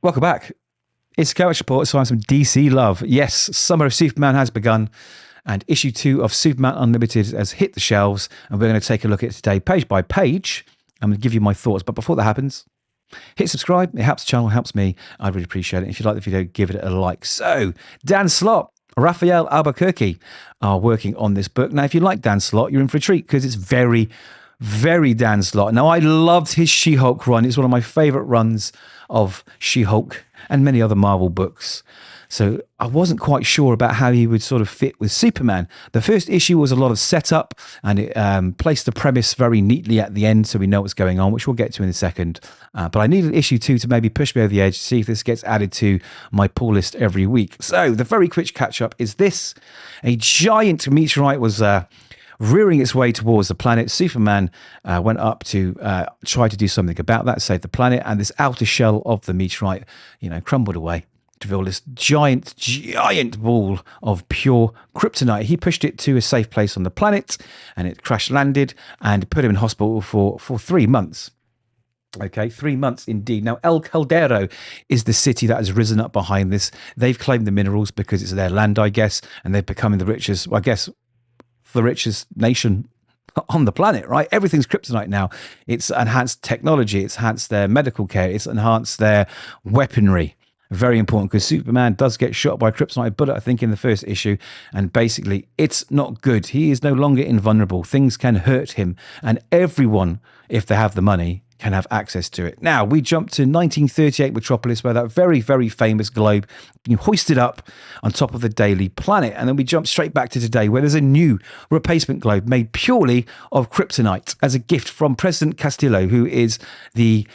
Welcome back. It's Kovacs Report, so I'm some DC love. Yes, Summer of Superman has begun, and issue 2 of Superman Unlimited has hit the shelves, and we're going to take a look at it today, page by page. I'm going to give you my thoughts, but before that happens, hit subscribe. It helps the channel, helps me. I'd really appreciate it. If you like the video, give it a like. So, Dan Slott, Rafael Albuquerque are working on this book. Now, if you like Dan Slott, you're in for a treat because it's very, very Dan Slott. Now, I loved his She-Hulk run. It's one of my favorite runs of She-Hulk and many other Marvel books. So I wasn't quite sure about how he would sort of fit with Superman. The first issue was a lot of setup, and it placed the premise very neatly at the end so we know what's going on, which we'll get to in a second. But I needed issue 2 to maybe push me over the edge, see if this gets added to my pull list every week. So the very quick catch-up is this. A giant meteorite was rearing its way towards the planet. Superman went up to try to do something about that, save the planet, and this outer shell of the meteorite, crumbled away to reveal this giant ball of pure kryptonite. He pushed it to a safe place on the planet, and it crash landed and put him in hospital for 3 months. Okay, 3 months indeed. Now, El Caldero is the city that has risen up behind this. They've claimed the minerals because it's their land, I guess, and they're becoming the richest, I guess, the richest nation on the planet, right? Everything's kryptonite now. It's enhanced technology. It's enhanced their medical care. It's enhanced their weaponry. Very important because Superman does get shot by a kryptonite bullet, I think, in the first issue. And basically, it's not good. He is no longer invulnerable. Things can hurt him. And everyone, if they have the money, can have access to it. Now, we jump to 1938 Metropolis, where that very, very famous globe being hoisted up on top of the Daily Planet. And then we jump straight back to today, where there's a new replacement globe made purely of kryptonite as a gift from President Castillo, who is the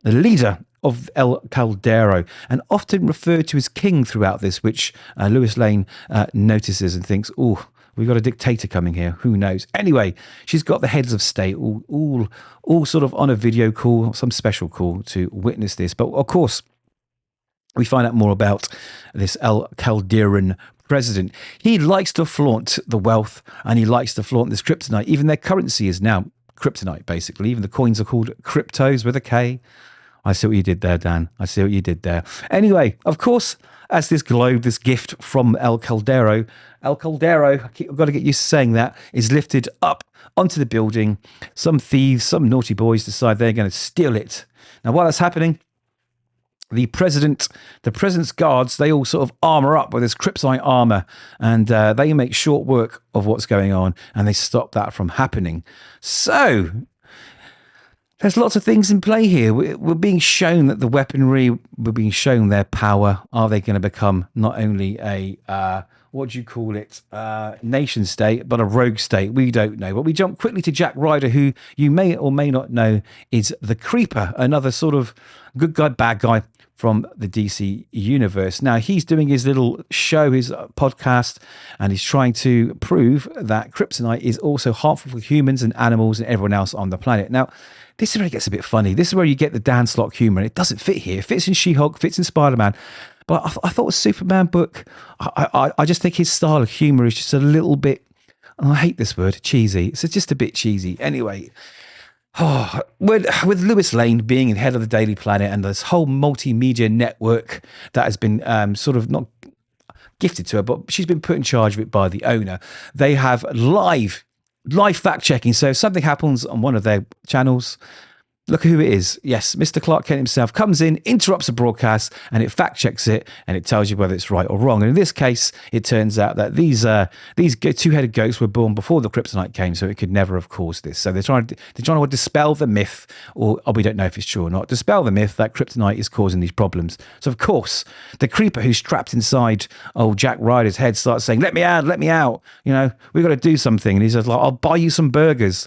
leader of El Caldero, and often referred to as king throughout this, which Lois Lane notices and thinks, oh, we've got a dictator coming here. Who knows? Anyway, she's got the heads of state all sort of on a video call, some special call to witness this. But of course, we find out more about this El Calderan president. He likes to flaunt the wealth, and he likes to flaunt this kryptonite. Even their currency is now kryptonite, basically. Even the coins are called cryptos with a K. I see what you did there, Dan. I see what you did there. Anyway, of course, as this globe, this gift from El Caldero, I've got to get used to saying that, is lifted up onto the building. Some thieves, some naughty boys decide they're going to steal it. Now, while that's happening, the president's guards, they all sort of armor up with this kryptonite armor, and they make short work of what's going on, and they stop that from happening. So there's lots of things in play here. We're being shown that the weaponry, we're being shown their power. Are they going to become not only a, nation state, but a rogue state? We don't know. But we jump quickly to Jack Ryder, who you may or may not know is the Creeper, another sort of good guy, bad guy from the DC universe. Now, he's doing his little show, his podcast, and he's trying to prove that kryptonite is also harmful for humans and animals and everyone else on the planet. Now, this is where it gets a bit funny. This is where you get the Dan Slott humor. It doesn't fit here. It fits in She-Hulk, fits in Spider-Man. But I thought a Superman book, I just think his style of humor is just a little bit, I hate this word, cheesy. It's just a bit cheesy. Anyway, with Lois Lane being head of the Daily Planet and this whole multimedia network that has been sort of not gifted to her, but she's been put in charge of it by the owner. They have live fact checking. So if something happens on one of their channels, look who it is. Yes, Mr. Clark Kent himself comes in, interrupts the broadcast, and it fact checks it, and it tells you whether it's right or wrong. And in this case, it turns out that these two-headed goats were born before the kryptonite came, so it could never have caused this. So they're trying to dispel the myth, or we don't know if it's true or not, dispel the myth that kryptonite is causing these problems. So of course, the Creeper who's trapped inside old Jack Ryder's head starts saying, "Let me out, let me out. We've got to do something." And he says, like, "I'll buy you some burgers."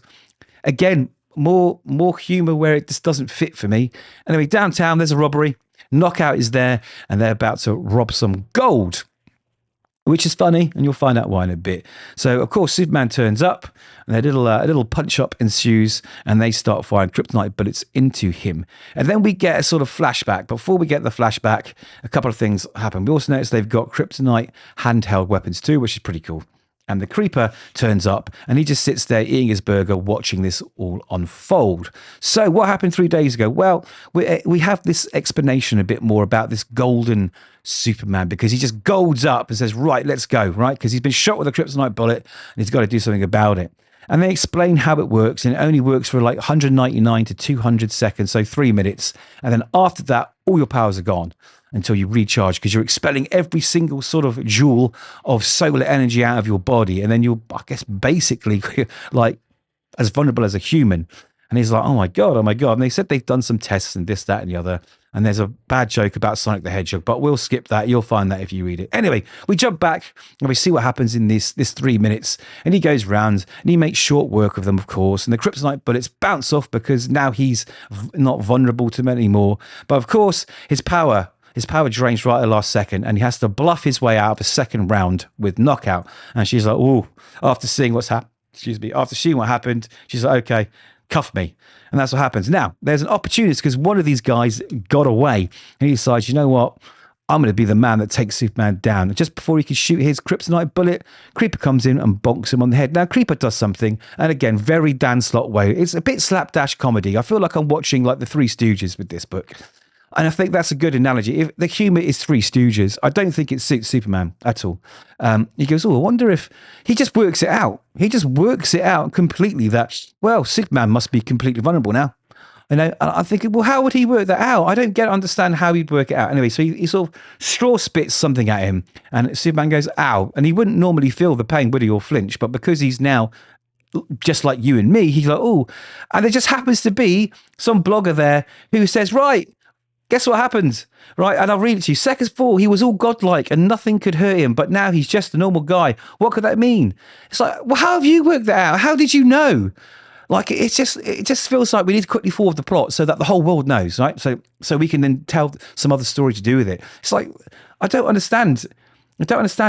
Again, more humor where it just doesn't fit for me. Anyway, downtown, there's a robbery. Knockout is there, and they're about to rob some gold, which is funny, and you'll find out why in a bit. So, of course, Superman turns up, and a little punch-up ensues, and they start firing kryptonite bullets into him. And then we get a sort of flashback. Before we get the flashback, a couple of things happen. We also notice they've got kryptonite handheld weapons too, which is pretty cool. And the creeper turns up and he just sits there eating his burger, watching this all unfold. So what happened 3 days ago? Well, we have this explanation a bit more about this golden Superman, because he just golds up and says, right, let's go, right? Because he's been shot with a kryptonite bullet and he's got to do something about it. And they explain how it works, and it only works for like 199 to 200 seconds, so 3 minutes. And then after that, all your powers are gone until you recharge, because you're expelling every single sort of joule of solar energy out of your body. And then you're, I guess, basically like as vulnerable as a human. And he's like, oh my God, oh my God. And they said they've done some tests and this, that, and the other. And there's a bad joke about Sonic the Hedgehog, but we'll skip that. You'll find that if you read it. Anyway, we jump back and we see what happens in this 3 minutes. And he goes round and he makes short work of them, of course. And the kryptonite bullets bounce off because now he's not vulnerable to them anymore. But of course, his power drains right at the last second, and he has to bluff his way out of a second round with knockout. And she's like, oh, after seeing what happened, she's like, okay, cuff me. And that's what happens. Now, there's an opportunist, because one of these guys got away, and he decides, you know what? I'm going to be the man that takes Superman down. And just before he can shoot his kryptonite bullet, Creeper comes in and bonks him on the head. Now, Creeper does something, and again, very Dan Slott way. It's a bit slapdash comedy. I feel like I'm watching like the Three Stooges with this book. And I think that's a good analogy. If the humor is Three Stooges, I don't think it suits Superman at all. He goes, oh, I wonder if he just works it out. He just works it out completely that, well, Superman must be completely vulnerable now. And I'm thinking, well, how would he work that out? I don't understand how he'd work it out. Anyway, so he sort of straw spits something at him, and Superman goes, ow. And he wouldn't normally feel the pain, would he, or flinch? But because he's now just like you and me, he's like, oh. And there just happens to be some blogger there who says, right, guess what happened? Right, and I'll read it to you. Seconds before, he was all godlike and nothing could hurt him, but now he's just a normal guy. What could that mean? It's like, well, how have you worked that out? How did you know? Like, it just feels like we need to quickly forward the plot so that the whole world knows, right? So we can then tell some other story to do with it. It's like, I don't understand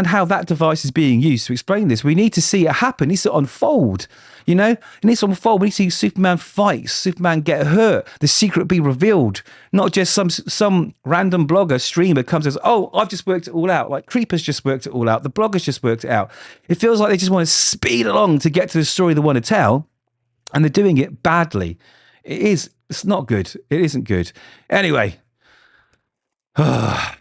how that device is being used to explain this. We need to see it happen. It needs to unfold, you know? It needs to unfold. We need to see Superman fight, Superman get hurt, the secret be revealed, not just some random blogger, streamer comes and says, oh, I've just worked it all out. Like Creeper's just worked it all out. The bloggers just worked it out. It feels like they just want to speed along to get to the story they want to tell, and they're doing it badly. It's not good. It isn't good. Anyway, Clark's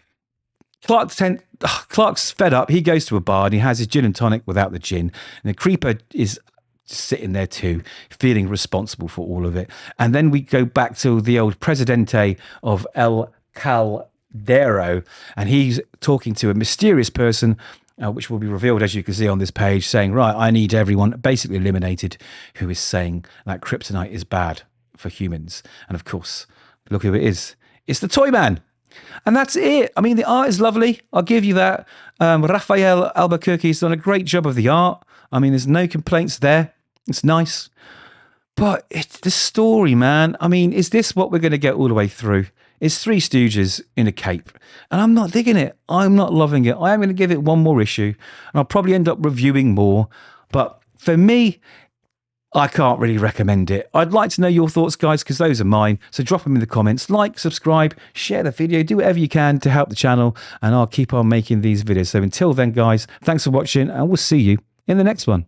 fed up. He goes to a bar and he has his gin and tonic without the gin. And the Creeper is sitting there too, feeling responsible for all of it. And then we go back to the old Presidente of El Caldero, and he's talking to a mysterious person, which will be revealed, as you can see on this page, saying, right, I need everyone basically eliminated who is saying that kryptonite is bad for humans. And of course, look who it is. It's the Toyman. And that's it. I mean, the art is lovely. I'll give you that. Rafael Albuquerque has done a great job of the art. I mean, there's no complaints there. It's nice. But it's the story, man. I mean, is this what we're going to get all the way through? It's Three Stooges in a cape. And I'm not digging it. I'm not loving it. I am going to give it one more issue. And I'll probably end up reviewing more. But for me, I can't really recommend it. I'd like to know your thoughts, guys, because those are mine. So drop them in the comments. Like, subscribe, share the video. Do whatever you can to help the channel. And I'll keep on making these videos. So until then, guys, thanks for watching. And we'll see you in the next one.